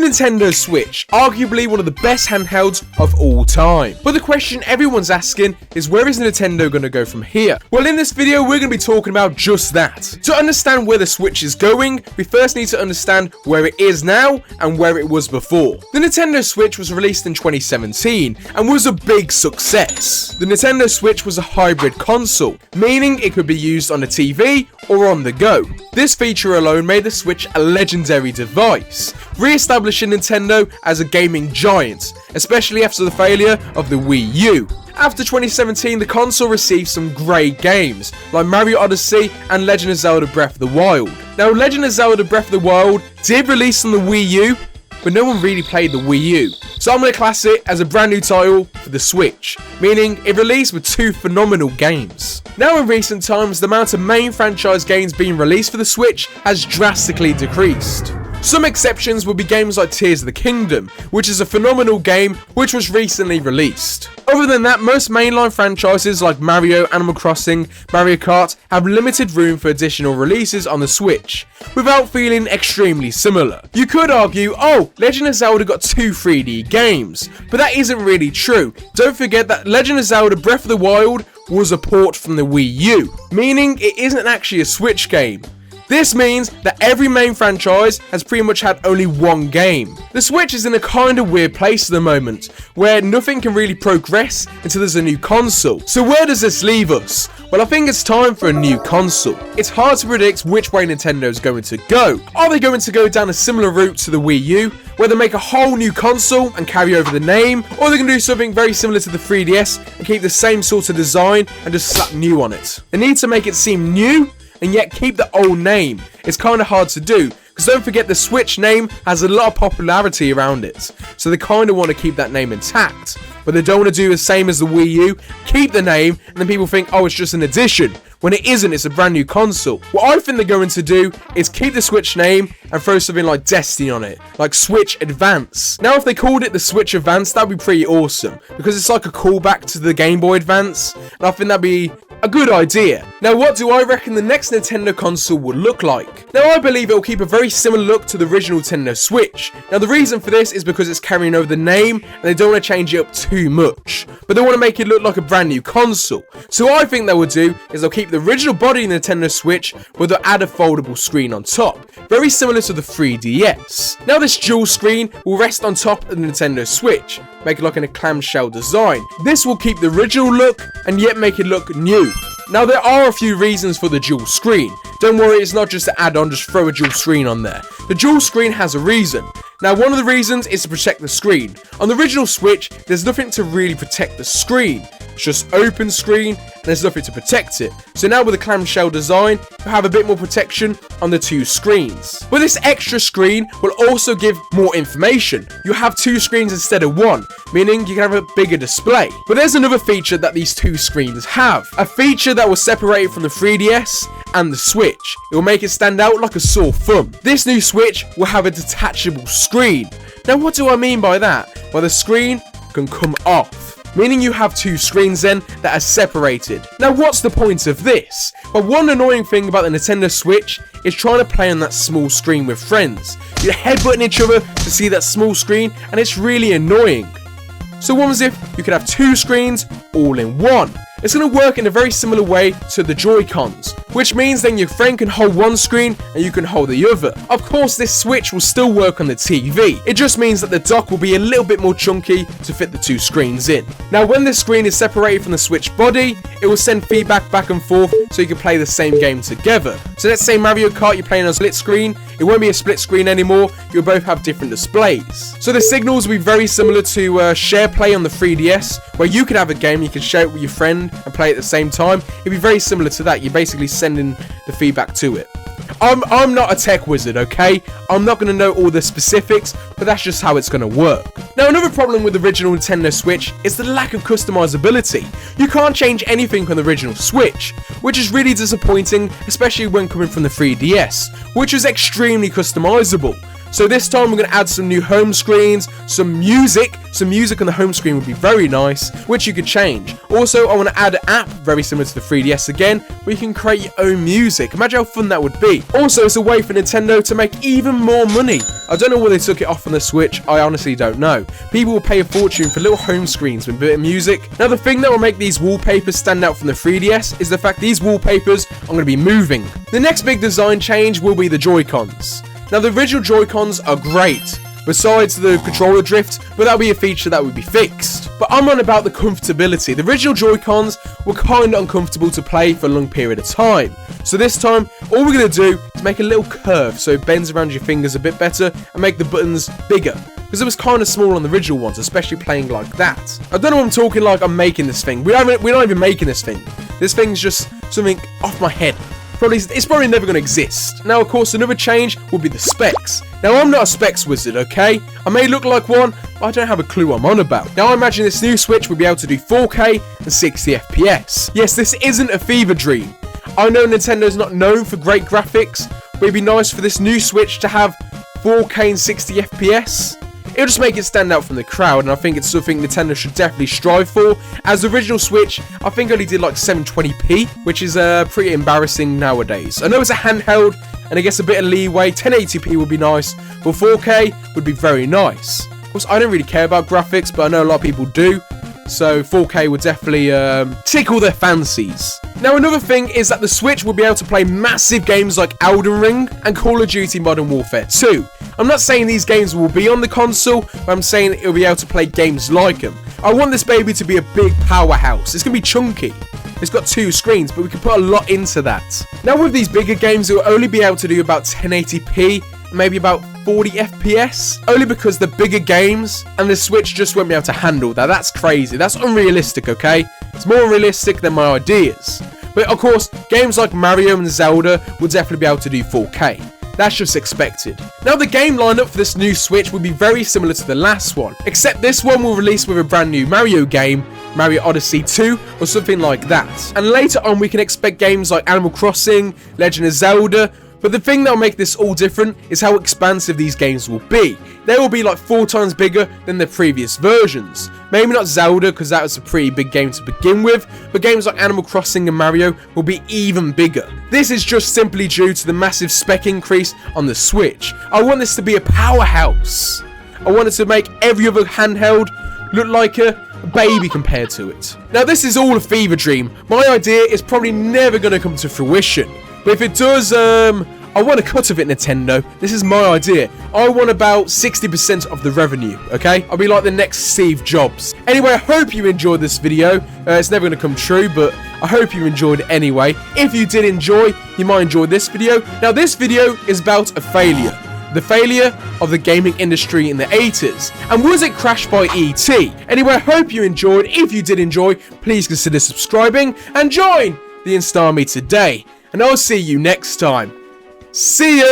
Nintendo Switch, arguably one of the best handhelds of all time. But the question everyone's asking is, where is Nintendo going to go from here? Well, in this video, we're going to be talking about just that. To understand where the Switch is going, we first need to understand where it is now and where it was before. The Nintendo Switch was released in 2017 and was a big success. The Nintendo Switch was a hybrid console, meaning it could be used on a TV or on the go. This feature alone made the Switch a legendary device, re-establishing Nintendo as a gaming giant, especially after the failure of the Wii U. After 2017, the console received some great games, like Mario Odyssey and Legend of Zelda Breath of the Wild. Now, Legend of Zelda Breath of the Wild did release on the Wii U, but no one really played the Wii U. So I'm going to class it as a brand new title for the Switch, meaning it released with two phenomenal games. Now in recent times, the amount of main franchise games being released for the Switch has drastically decreased. Some exceptions would be games like Tears of the Kingdom, which is a phenomenal game which was recently released. Other than that, most mainline franchises like Mario, Animal Crossing, Mario Kart have limited room for additional releases on the Switch, without feeling extremely similar. You could argue, oh, Legend of Zelda got two 3D games, but that isn't really true. Don't forget that Legend of Zelda Breath of the Wild was a port from the Wii U, meaning it isn't actually a Switch game. This means that every main franchise has pretty much had only one game. The Switch is in a kind of weird place at the moment, where nothing can really progress until there's a new console. So where does this leave us? Well, I think it's time for a new console. It's hard to predict which way Nintendo is going to go. Are they going to go down a similar route to the Wii U, where they make a whole new console and carry over the name, or they're going to do something very similar to the 3DS and keep the same sort of design and just slap new on it? They need to make it seem new and yet keep the old name. It's kind of hard to do, because don't forget the Switch name has a lot of popularity around it, so they kind of want to keep that name intact, but they don't want to do the same as the Wii U, keep the name, and then people think, oh, it's just an addition, when it isn't. It's a brand new console. What I think they're going to do is keep the Switch name and throw something like Destiny on it, like Switch Advance. Now, if they called it the Switch Advance, that'd be pretty awesome, because it's like a callback to the Game Boy Advance, and I think that'd be a good idea. Now, what do I reckon the next Nintendo console will look like? Now, I believe it will keep a very similar look to the original Nintendo Switch. Now, the reason for this is because it's carrying over the name and they don't want to change it up too much, but they want to make it look like a brand new console. So what I think they will do is they'll keep the original body in the Nintendo Switch, but they'll add a foldable screen on top, very similar to the 3DS. Now, this dual screen will rest on top of the Nintendo Switch, make it like in a clamshell design. This will keep the original look and yet make it look new. Now, there are a few reasons for the dual screen. Don't worry, it's not just an add-on, just throw a dual screen on there. The dual screen has a reason. Now, one of the reasons is to protect the screen. On the original Switch, there's nothing to really protect the screen. It's just open screen, and there's nothing to protect it. So now with the clamshell design, you have a bit more protection on the two screens. But this extra screen will also give more information. You have two screens instead of one, meaning you can have a bigger display. But there's another feature that these two screens have. A feature that will separate it from the 3DS and the Switch. It will make it stand out like a sore thumb. This new Switch will have a detachable screen. Now, what do I mean by that? Well, the screen can come off, meaning you have two screens then that are separated. Now, what's the point of this? Well, one annoying thing about the Nintendo Switch is trying to play on that small screen with friends. You're headbutting each other to see that small screen, and it's really annoying. So what was if you could have two screens all in one? It's going to work in a very similar way to the Joy-Cons, which means then your friend can hold one screen and you can hold the other. Of course, this Switch will still work on the TV. It just means that the dock will be a little bit more chunky to fit the two screens in. Now, when this screen is separated from the Switch body, it will send feedback back and forth so you can play the same game together. So let's say Mario Kart, you're playing on a split screen. It won't be a split screen anymore. You'll both have different displays. So the signals will be very similar to share play on the 3DS, where you can have a game, you can share it with your friend and play at the same time. It'd be very similar to that. You're basically sending the feedback to it. I'm not a tech wizard, okay? I'm not going to know all the specifics, but that's just how it's going to work. Now, another problem with the original Nintendo Switch is the lack of customizability. You can't change anything on the original Switch, which is really disappointing, especially when coming from the 3DS, which is extremely customizable. So this time we're going to add some new home screens, some music on the home screen would be very nice, which you could change. Also, I want to add an app very similar to the 3DS again, where you can create your own music. Imagine how fun that would be. Also, it's a way for Nintendo to make even more money. I don't know why they took it off on the Switch, I honestly don't know. People will pay a fortune for little home screens with a bit of music. Now, the thing that will make these wallpapers stand out from the 3DS is the fact these wallpapers are going to be moving. The next big design change will be the Joy-Cons. Now, the original Joy-Cons are great, besides the controller drift, but that'll be a feature that would be fixed. But I'm on about the comfortability. The original Joy-Cons were kind of uncomfortable to play for a long period of time. So this time, all we're going to do is make a little curve so it bends around your fingers a bit better and make the buttons bigger. Because it was kind of small on the original ones, especially playing like that. I don't know what I'm talking like I'm making this thing. We're not even making this thing. This thing's just something off my head. It's probably never going to exist. Now, of course, another change will be the specs. Now, I'm not a specs wizard, okay? I may look like one, but I don't have a clue what I'm on about. Now, I imagine this new Switch will be able to do 4K and 60 FPS. Yes, this isn't a fever dream. I know Nintendo's not known for great graphics, but it'd be nice for this new Switch to have 4K and 60 FPS. It'll just make it stand out from the crowd, and I think it's something Nintendo should definitely strive for. As the original Switch, I think only did like 720p, which is pretty embarrassing nowadays. I know it's a handheld, and I guess a bit of leeway. 1080p would be nice, but 4K would be very nice. Of course, I don't really care about graphics, but I know a lot of people do. So 4K would definitely tickle their fancies. Now, another thing is that the Switch will be able to play massive games like Elden Ring and Call of Duty Modern Warfare 2. I'm not saying these games will be on the console, but I'm saying it'll be able to play games like them. I want this baby to be a big powerhouse. It's going to be chunky. It's got 2 screens, but we can put a lot into that. Now, with these bigger games, it will only be able to do about 1080p, maybe about 40 FPS, only because the bigger games and the Switch just won't be able to handle that. That's crazy. That's unrealistic, okay? It's more realistic than my ideas. But of course, games like Mario and Zelda will definitely be able to do 4K. That's just expected. Now, the game lineup for this new Switch will be very similar to the last one, except this one will release with a brand new Mario game, Mario Odyssey 2, or something like that. And later on, we can expect games like Animal Crossing, Legend of Zelda. But the thing that will make this all different is how expansive these games will be. They will be like 4 times bigger than the previous versions. Maybe not Zelda, because that was a pretty big game to begin with, but games like Animal Crossing and Mario will be even bigger. This is just simply due to the massive spec increase on the Switch. I want this to be a powerhouse. I want it to make every other handheld look like a baby compared to it. Now, this is all a fever dream. My idea is probably never going to come to fruition. But if it does, I want a cut of it, Nintendo. This is my idea. I want about 60% of the revenue, okay? I'll be like the next Steve Jobs. Anyway, I hope you enjoyed this video. It's never going to come true, but I hope you enjoyed it anyway. If you did enjoy, you might enjoy this video. Now, this video is about a failure. The failure of the gaming industry in the 80s. And was it crashed by ET? Anyway, I hope you enjoyed. If you did enjoy, please consider subscribing and join the Insta Army today. And I'll see you next time. See ya!